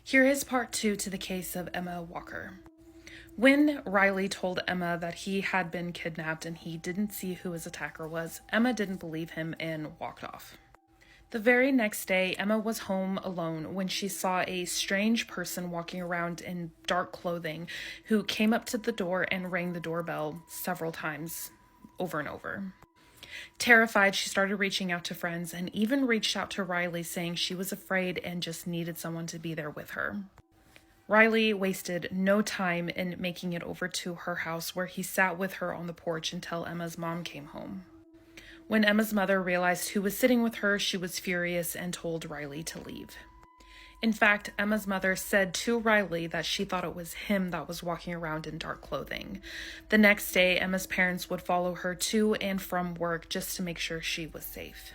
Here is part 2 to the case of Emma Walker. When Riley told Emma that he had been kidnapped and he didn't see who his attacker was, Emma didn't believe him and walked off. The very next day, Emma was home alone when she saw a strange person walking around in dark clothing who came up to the door and rang the doorbell several times, over and over. Terrified, she started reaching out to friends and even reached out to Riley, saying she was afraid and just needed someone to be there with her. Riley wasted no time in making it over to her house, where he sat with her on the porch until Emma's mom came home. When Emma's mother realized who was sitting with her, she was furious and told Riley to leave. In fact, Emma's mother said to Riley that she thought it was him that was walking around in dark clothing. The next day, Emma's parents would follow her to and from work just to make sure she was safe.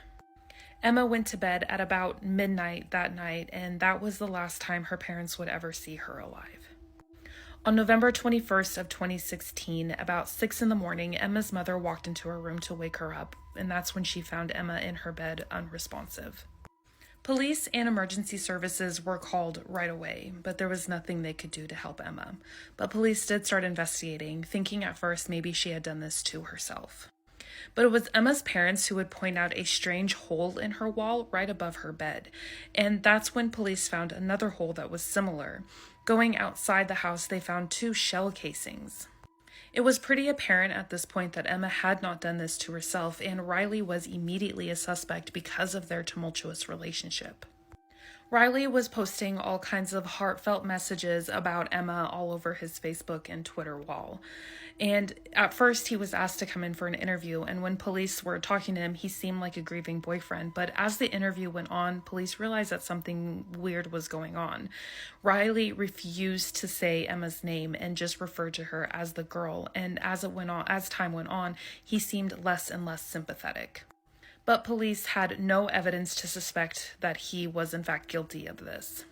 Emma went to bed at about midnight that night, and that was the last time her parents would ever see her alive. On November 21st of 2016, about 6 in the morning, Emma's mother walked into her room to wake her up, and that's when she found Emma in her bed unresponsive. Police and emergency services were called right away, but there was nothing they could do to help Emma. But police did start investigating, thinking at first maybe she had done this to herself. But it was Emma's parents who would point out a strange hole in her wall right above her bed, and that's when police found another hole that was similar. Going outside the house, they found 2 shell casings. It was pretty apparent at this point that Emma had not done this to herself, and Riley was immediately a suspect because of their tumultuous relationship. Riley was posting all kinds of heartfelt messages about Emma all over his Facebook and Twitter wall. And at first he was asked to come in for an interview, and when police were talking to him, he seemed like a grieving boyfriend. But as the interview went on, police realized that something weird was going on. Riley refused to say Emma's name and just referred to her as the girl, and as time went on, he seemed less and less sympathetic. But police had no evidence to suspect that he was in fact guilty of this.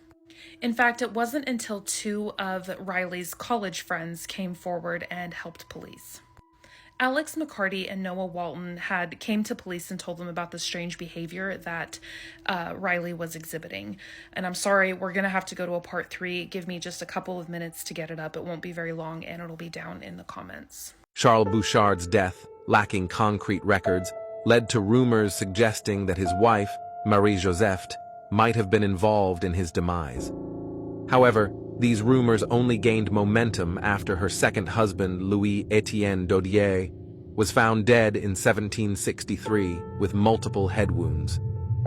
In fact, it wasn't until 2 of Riley's college friends came forward and helped police. Alex McCarty and Noah Walton came to police and told them about the strange behavior that Riley was exhibiting. And I'm sorry, we're going to have to go to a part 3. Give me just a couple of minutes to get it up. It won't be very long, and it'll be down in the comments. Charles Bouchard's death, lacking concrete records, led to rumors suggesting that his wife, Marie-Joseph, might have been involved in his demise. However, these rumors only gained momentum after her second husband, Louis-Étienne Dodier, was found dead in 1763 with multiple head wounds.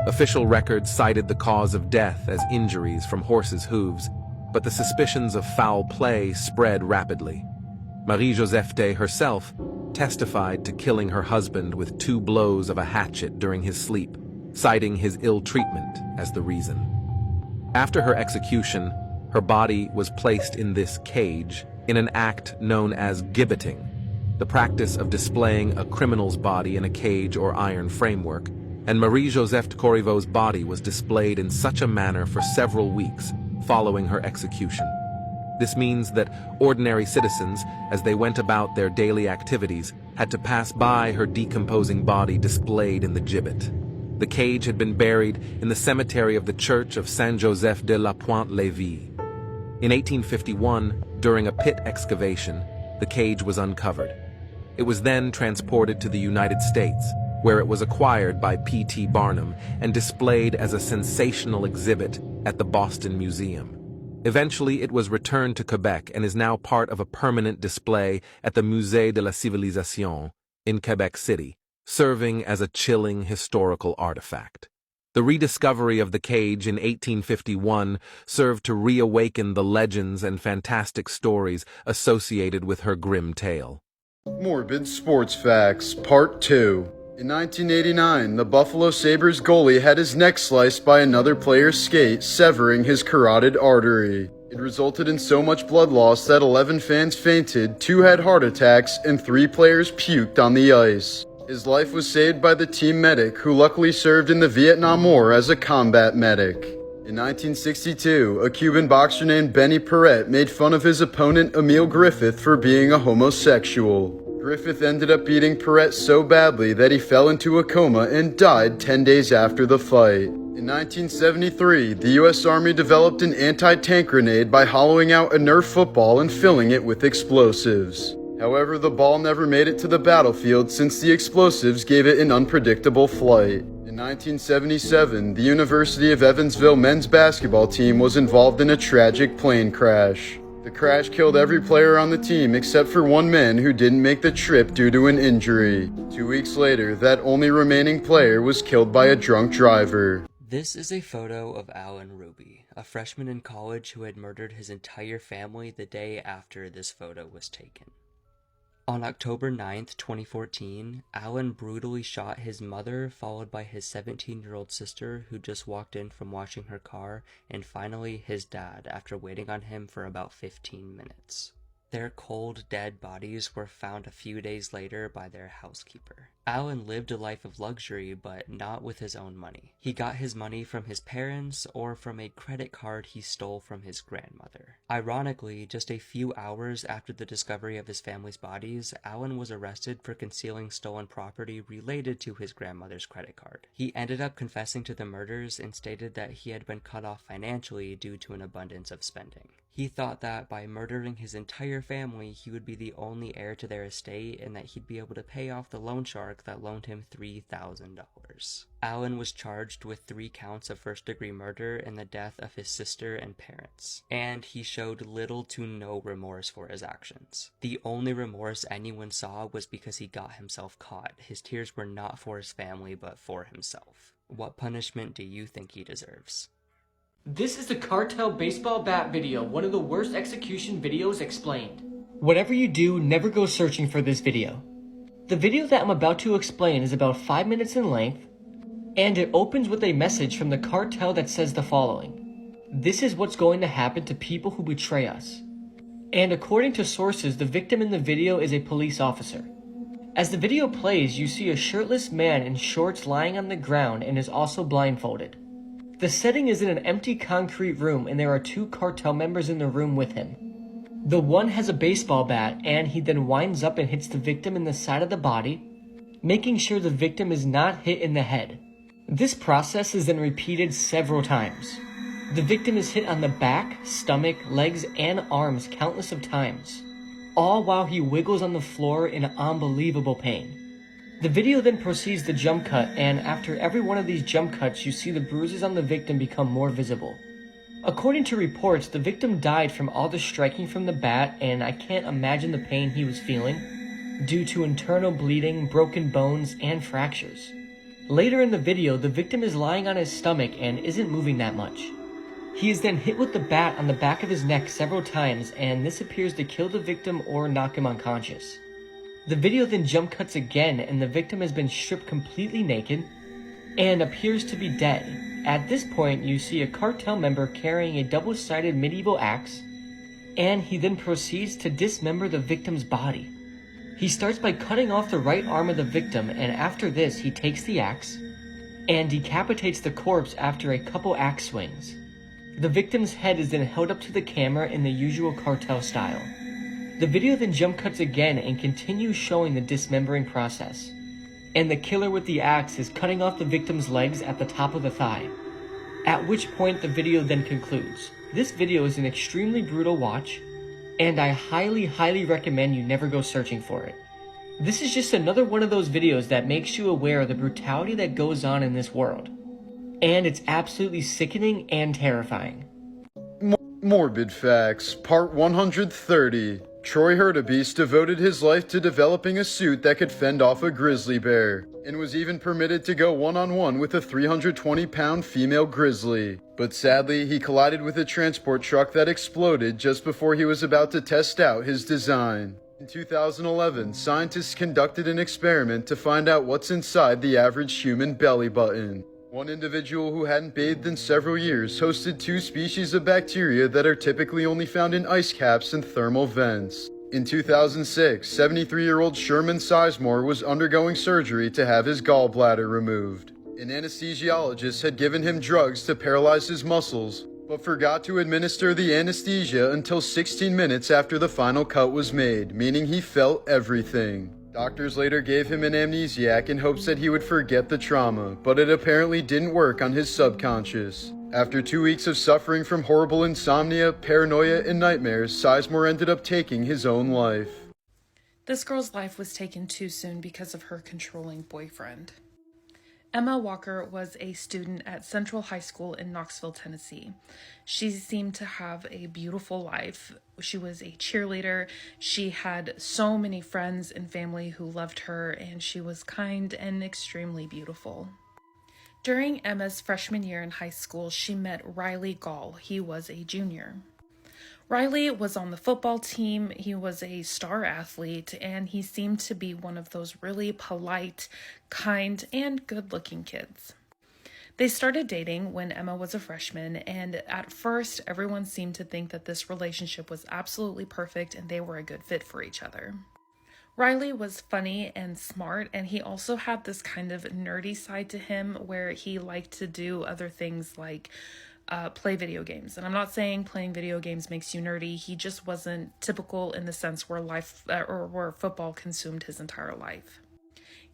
Official records cited the cause of death as injuries from horses' hooves, but the suspicions of foul play spread rapidly. Marie-Joseph herself testified to killing her husband with 2 blows of a hatchet during his sleep, citing his ill treatment as the reason. After her execution, her body was placed in this cage in an act known as gibbeting, the practice of displaying a criminal's body in a cage or iron framework, and Marie-Joseph Corriveau's body was displayed in such a manner for several weeks following her execution. This means that ordinary citizens, as they went about their daily activities, had to pass by her decomposing body displayed in the gibbet. The cage had been buried in the cemetery of the Church of Saint-Joseph de la Pointe-Lévis. In 1851, during a pit excavation, the cage was uncovered. It was then transported to the United States, where it was acquired by P.T. Barnum and displayed as a sensational exhibit at the Boston Museum. Eventually, it was returned to Quebec and is now part of a permanent display at the Musée de la Civilisation in Quebec City, serving as a chilling historical artifact. The rediscovery of the cage in 1851 served to reawaken the legends and fantastic stories associated with her grim tale. Morbid Sports Facts, Part 2. In 1989, the Buffalo Sabres goalie had his neck sliced by another player's skate, severing his carotid artery. It resulted in so much blood loss that 11 fans fainted, 2 had heart attacks, and 3 players puked on the ice. His life was saved by the team medic, who luckily served in the Vietnam War as a combat medic. In 1962, a Cuban boxer named Benny Paret made fun of his opponent Emil Griffith for being a homosexual. Griffith ended up beating Paret so badly that he fell into a coma and died 10 days after the fight. In 1973, the U.S. Army developed an anti-tank grenade by hollowing out a Nerf football and filling it with explosives. However, the ball never made it to the battlefield since the explosives gave it an unpredictable flight. In 1977, the University of Evansville men's basketball team was involved in a tragic plane crash. The crash killed every player on the team except for one man who didn't make the trip due to an injury. 2 weeks later, that only remaining player was killed by a drunk driver. This is a photo of Alan Ruby, a freshman in college who had murdered his entire family the day after this photo was taken. On October 9th, 2014, Alan brutally shot his mother, followed by his 17-year-old sister who just walked in from washing her car, and finally his dad after waiting on him for about 15 minutes. Their cold, dead bodies were found a few days later by their housekeeper. Alan lived a life of luxury, but not with his own money. He got his money from his parents or from a credit card he stole from his grandmother. Ironically, just a few hours after the discovery of his family's bodies, Alan was arrested for concealing stolen property related to his grandmother's credit card. He ended up confessing to the murders and stated that he had been cut off financially due to an abundance of spending. He thought that by murdering his entire family, he would be the only heir to their estate and that he'd be able to pay off the loan shark that loaned him $3,000. Alan was charged with 3 counts of first-degree murder and the death of his sister and parents, and he showed little to no remorse for his actions. The only remorse anyone saw was because he got himself caught. His tears were not for his family, but for himself. What punishment do you think he deserves? This is the cartel baseball bat video, one of the worst execution videos explained. Whatever you do, never go searching for this video. The video that I'm about to explain is about 5 minutes in length, and it opens with a message from the cartel that says the following: "This is what's going to happen to people who betray us." And according to sources, the victim in the video is a police officer. As the video plays, you see a shirtless man in shorts lying on the ground and is also blindfolded. The setting is in an empty concrete room and there are 2 cartel members in the room with him. The one has a baseball bat and he then winds up and hits the victim in the side of the body, making sure the victim is not hit in the head. This process is then repeated several times. The victim is hit on the back, stomach, legs, and arms countless of times, all while he wiggles on the floor in unbelievable pain. The video then proceeds to jump cut, and after every one of these jump cuts, you see the bruises on the victim become more visible. According to reports, the victim died from all the striking from the bat, and I can't imagine the pain he was feeling due to internal bleeding, broken bones, and fractures. Later in the video, the victim is lying on his stomach and isn't moving that much. He is then hit with the bat on the back of his neck several times, and this appears to kill the victim or knock him unconscious. The video then jump cuts again, and the victim has been stripped completely naked and appears to be dead. At this point, you see a cartel member carrying a double-sided medieval axe, and he then proceeds to dismember the victim's body. He starts by cutting off the right arm of the victim, and after this, he takes the axe and decapitates the corpse after a couple axe swings. The victim's head is then held up to the camera in the usual cartel style. The video then jump cuts again and continues showing the dismembering process, and the killer with the axe is cutting off the victim's legs at the top of the thigh, at which point the video then concludes. This video is an extremely brutal watch, and I highly recommend you never go searching for it. This is just another one of those videos that makes you aware of the brutality that goes on in this world, and it's absolutely sickening and terrifying. Morbid Facts, Part 130. Troy Hurtubise devoted his life to developing a suit that could fend off a grizzly bear, and was even permitted to go one-on-one with a 320-pound female grizzly. But sadly, he collided with a transport truck that exploded just before he was about to test out his design. In 2011, scientists conducted an experiment to find out what's inside the average human belly button. One individual who hadn't bathed in several years hosted 2 species of bacteria that are typically only found in ice caps and thermal vents. In 2006, 73-year-old Sherman Sizemore was undergoing surgery to have his gallbladder removed. An anesthesiologist had given him drugs to paralyze his muscles, but forgot to administer the anesthesia until 16 minutes after the final cut was made, meaning he felt everything. Doctors later gave him an amnesiac in hopes that he would forget the trauma, but it apparently didn't work on his subconscious. After 2 weeks of suffering from horrible insomnia, paranoia, and nightmares, Sizemore ended up taking his own life. This girl's life was taken too soon because of her controlling boyfriend. Emma Walker was a student at Central High School in Knoxville, Tennessee. She seemed to have a beautiful life. She was a cheerleader. She had so many friends and family who loved her, and she was kind and extremely beautiful. During Emma's freshman year in high school, she met Riley Gall. He was a junior. Riley was on the football team. He was a star athlete, and he seemed to be one of those really polite, kind, and good-looking kids. They started dating when Emma was a freshman, and at first, everyone seemed to think that this relationship was absolutely perfect and they were a good fit for each other. Riley was funny and smart, and he also had this kind of nerdy side to him where he liked to do other things like play video games. And I'm not saying playing video games makes you nerdy. He just wasn't typical in the sense where where football consumed his entire life.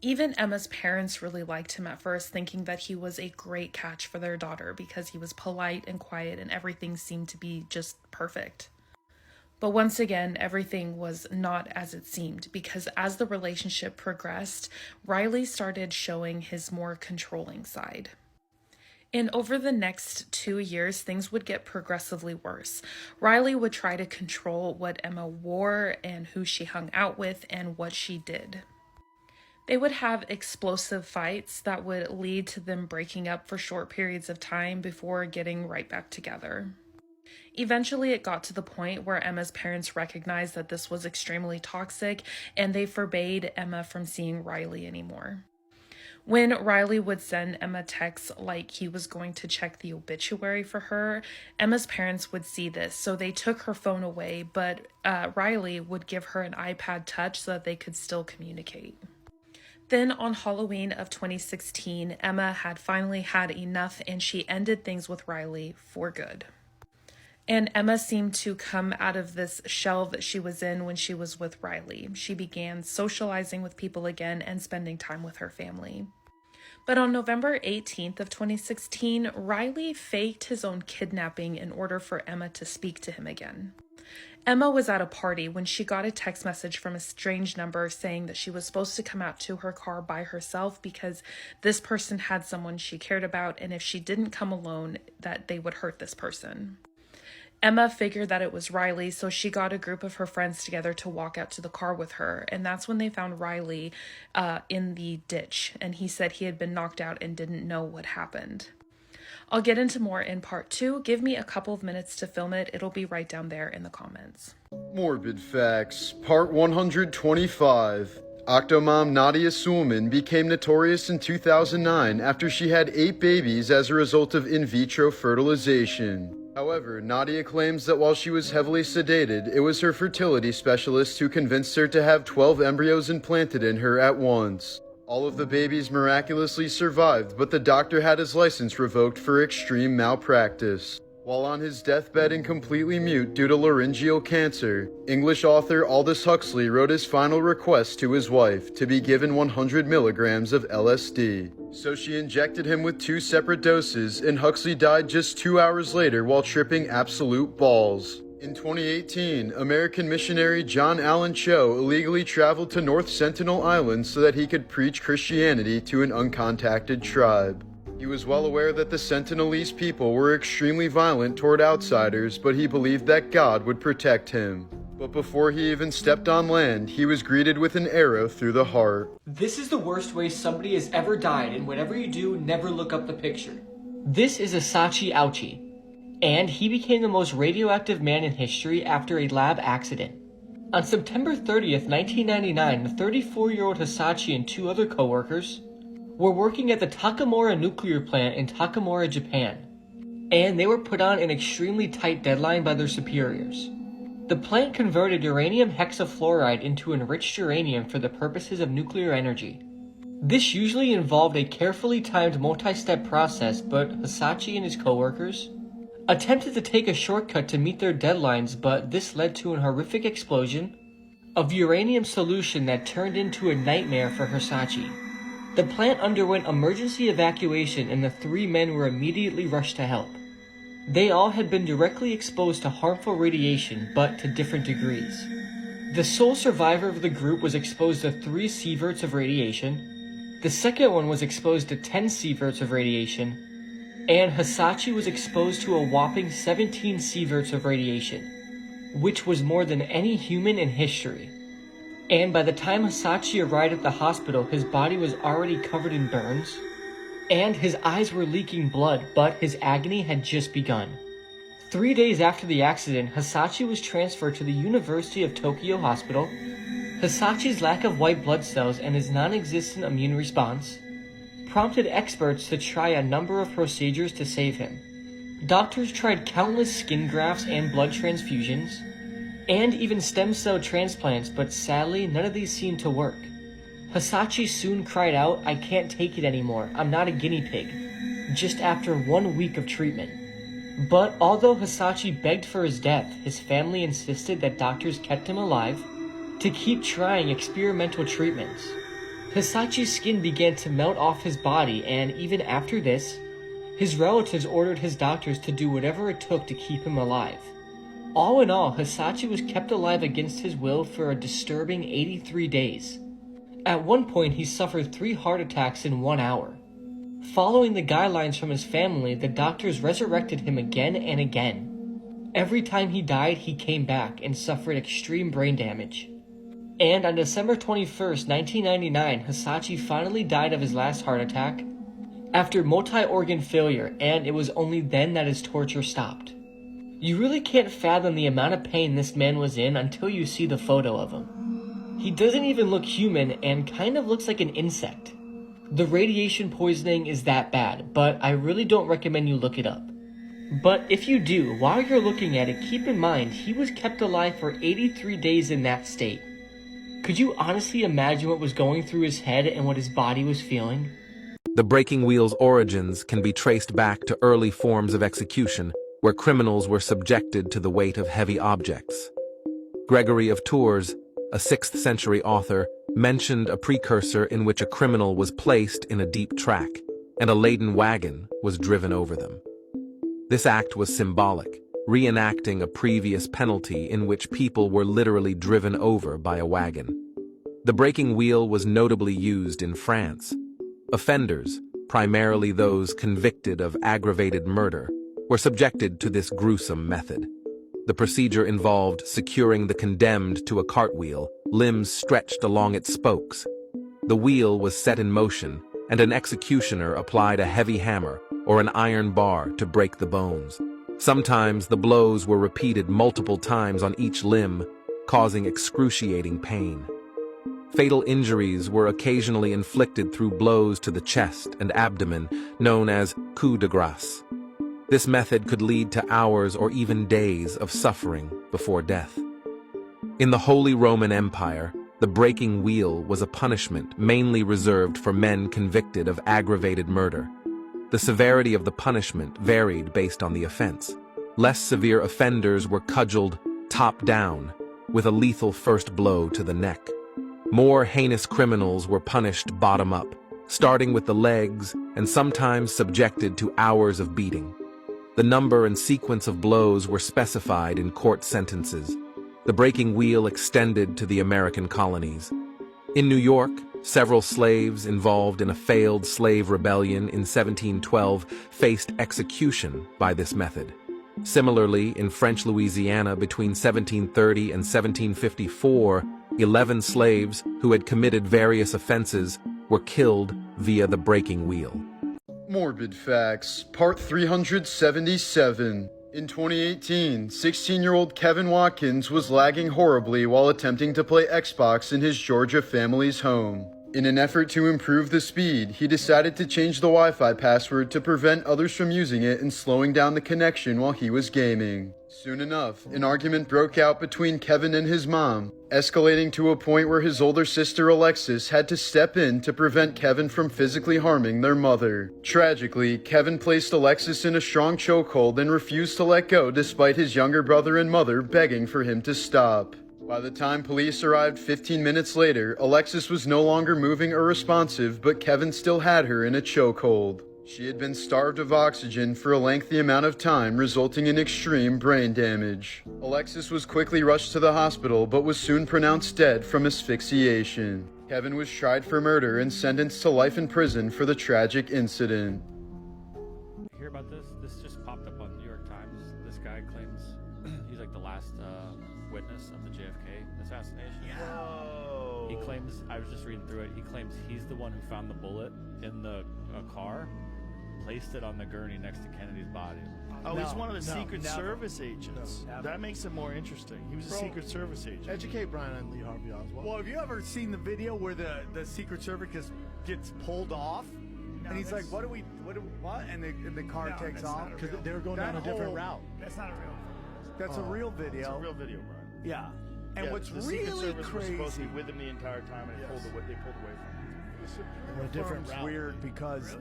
Even Emma's parents really liked him at first, thinking that he was a great catch for their daughter because he was polite and quiet and everything seemed to be just perfect. But once again, everything was not as it seemed because as the relationship progressed, Riley started showing his more controlling side. And over the next 2 years, things would get progressively worse. Riley would try to control what Emma wore and who she hung out with and what she did. They would have explosive fights that would lead to them breaking up for short periods of time before getting right back together. Eventually, it got to the point where Emma's parents recognized that this was extremely toxic and they forbade Emma from seeing Riley anymore. When Riley would send Emma texts like he was going to check the obituary for her, Emma's parents would see this, so they took her phone away, but Riley would give her an iPad Touch so that they could still communicate. Then on Halloween of 2016, Emma had finally had enough and she ended things with Riley for good. And Emma seemed to come out of this shell that she was in when she was with Riley. She began socializing with people again and spending time with her family. But on November 18th of 2016, Riley faked his own kidnapping in order for Emma to speak to him again. Emma was at a party when she got a text message from a strange number saying that she was supposed to come out to her car by herself because this person had someone she cared about, and if she didn't come alone, that they would hurt this person. Emma figured that it was Riley, so she got a group of her friends together to walk out to the car with her, and that's when they found Riley in the ditch, and he said he had been knocked out and didn't know what happened. I'll get into more in part 2. Give me a couple of minutes to film it. It'll be right down there in the comments. Morbid Facts, Part 125. Octomom Nadia Suleman became notorious in 2009 after she had 8 babies as a result of in vitro fertilization. However, Nadia claims that while she was heavily sedated, it was her fertility specialist who convinced her to have 12 embryos implanted in her at once. All of the babies miraculously survived, but the doctor had his license revoked for extreme malpractice. While on his deathbed and completely mute due to laryngeal cancer, English author Aldous Huxley wrote his final request to his wife to be given 100 milligrams of LSD. So she injected him with 2 separate doses, and Huxley died just 2 hours later while tripping absolute balls. In 2018, American missionary John Allen Cho illegally traveled to North Sentinel Island so that he could preach Christianity to an uncontacted tribe. He was well aware that the Sentinelese people were extremely violent toward outsiders, but he believed that God would protect him. But before he even stepped on land, he was greeted with an arrow through the heart. This is the worst way somebody has ever died, and whatever you do, never look up the picture. This is Asachi Ouchi, and he became the most radioactive man in history after a lab accident. On September 30th, 1999, the 34-year-old Hisachi and 2 other co-workers were working at the Takamura nuclear plant in Takamura, Japan, and they were put on an extremely tight deadline by their superiors. The plant converted uranium hexafluoride into enriched uranium for the purposes of nuclear energy. This usually involved a carefully timed multi-step process, but Hisachi and his co-workers attempted to take a shortcut to meet their deadlines, but this led to an horrific explosion, of uranium solution that turned into a nightmare for Hisashi. The plant underwent emergency evacuation and the 3 men were immediately rushed to help. They all had been directly exposed to harmful radiation, but to different degrees. The sole survivor of the group was exposed to 3 sieverts of radiation. The second one was exposed to 10 sieverts of radiation. And Hisashi was exposed to a whopping 17 sieverts of radiation, which was more than any human in history. And by the time Hisashi arrived at the hospital, his body was already covered in burns, and his eyes were leaking blood, but his agony had just begun. 3 days after the accident, Hisashi was transferred to the University of Tokyo Hospital. Hisashi's lack of white blood cells and his non-existent immune response prompted experts to try a number of procedures to save him. Doctors tried countless skin grafts and blood transfusions, and even stem cell transplants, but sadly none of these seemed to work. Hisashi soon cried out, "I can't take it anymore, I'm not a guinea pig," just after 1 week of treatment. But although Hisashi begged for his death, his family insisted that doctors kept him alive to keep trying experimental treatments. Hisashi's skin began to melt off his body, and even after this, his relatives ordered his doctors to do whatever it took to keep him alive. All in all, Hisashi was kept alive against his will for a disturbing 83 days. At one point, he suffered 3 heart attacks in 1 hour. Following the guidelines from his family, the doctors resurrected him again and again. Every time he died, he came back and suffered extreme brain damage. And on December 21st, 1999, Hisashi finally died of his last heart attack after multi-organ failure, and it was only then that his torture stopped. You really can't fathom the amount of pain this man was in until you see the photo of him. He doesn't even look human and kind of looks like an insect. The radiation poisoning is that bad, but I really don't recommend you look it up. But if you do, while you're looking at it, keep in mind he was kept alive for 83 days in that state. Could you honestly imagine what was going through his head and what his body was feeling? The breaking wheel's origins can be traced back to early forms of execution, where criminals were subjected to the weight of heavy objects. Gregory of Tours, a 6th century author, mentioned a precursor in which a criminal was placed in a deep track, and a laden wagon was driven over them. This act was symbolic, reenacting a previous penalty in which people were literally driven over by a wagon. The breaking wheel was notably used in France. Offenders, primarily those convicted of aggravated murder, were subjected to this gruesome method. The procedure involved securing the condemned to a cartwheel, limbs stretched along its spokes. The wheel was set in motion, and an executioner applied a heavy hammer or an iron bar to break the bones. Sometimes the blows were repeated multiple times on each limb, causing excruciating pain. Fatal injuries were occasionally inflicted through blows to the chest and abdomen, known as coup de grace. This method could lead to hours or even days of suffering before death. In the Holy Roman Empire, the breaking wheel was a punishment mainly reserved for men convicted of aggravated murder. The severity of the punishment varied based on the offense. Less severe offenders were cudgeled top down, with a lethal first blow to the neck. More heinous criminals were punished bottom up, starting with the legs and sometimes subjected to hours of beating. The number and sequence of blows were specified in court sentences. The breaking wheel extended to the American colonies. In New York, several slaves involved in a failed slave rebellion in 1712 faced execution by this method. Similarly, in French Louisiana between 1730 and 1754, 11 slaves who had committed various offenses were killed via the breaking wheel. Morbid Facts, Part 377. In 2018, 16-year-old Kevin Watkins was lagging horribly while attempting to play Xbox in his Georgia family's home. In an effort to improve the speed, he decided to change the Wi-Fi password to prevent others from using it and slowing down the connection while he was gaming. Soon enough, an argument broke out between Kevin and his mom, escalating to a point where his older sister Alexis had to step in to prevent Kevin from physically harming their mother. Tragically, Kevin placed Alexis in a strong chokehold and refused to let go despite his younger brother and mother begging for him to stop. By the time police arrived 15 minutes later, Alexis was no longer moving or responsive, but Kevin still had her in a chokehold. She had been starved of oxygen for a lengthy amount of time, resulting in extreme brain damage. Alexis was quickly rushed to the hospital, but was soon pronounced dead from asphyxiation. Kevin was tried for murder and sentenced to life in prison for the tragic incident. You hear about this? This just popped up on New York Times. This guy claims he's like the last witness of the JFK assassination. Yo. He claims, I was just reading through it, he claims he's the one who found the bullet in the car, placed it on the gurney next to Kennedy's body. Oh, he's one of the Secret Service agents. That makes it more interesting. He was a Secret Service agent. Educate Brian on Lee Harvey Oswald. Well, have you ever seen the video where the Secret Service gets pulled off? And he's like, what? And the car takes off? Because they were going down a different route. That's not a real video. That's a real video. It's a real video, Brian. Yeah. And Yeah, what's the Secret really Service was supposed to crazy, be with him the entire time, and they pulled away from him. A different it's route. weird because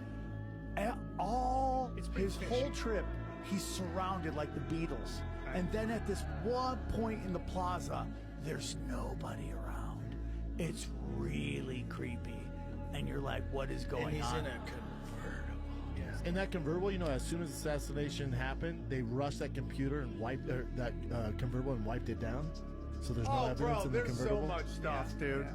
his whole trip, he's surrounded like the Beatles. And then at this one point in the plaza, there's nobody around. It's really creepy. And you're like, what is going on? in a convertible. Yeah. In that convertible, you know, as soon as the assassination happened, they rushed that computer and wiped that convertible and wiped it down. So there's no evidence in the there's convertible. so much stuff, dude.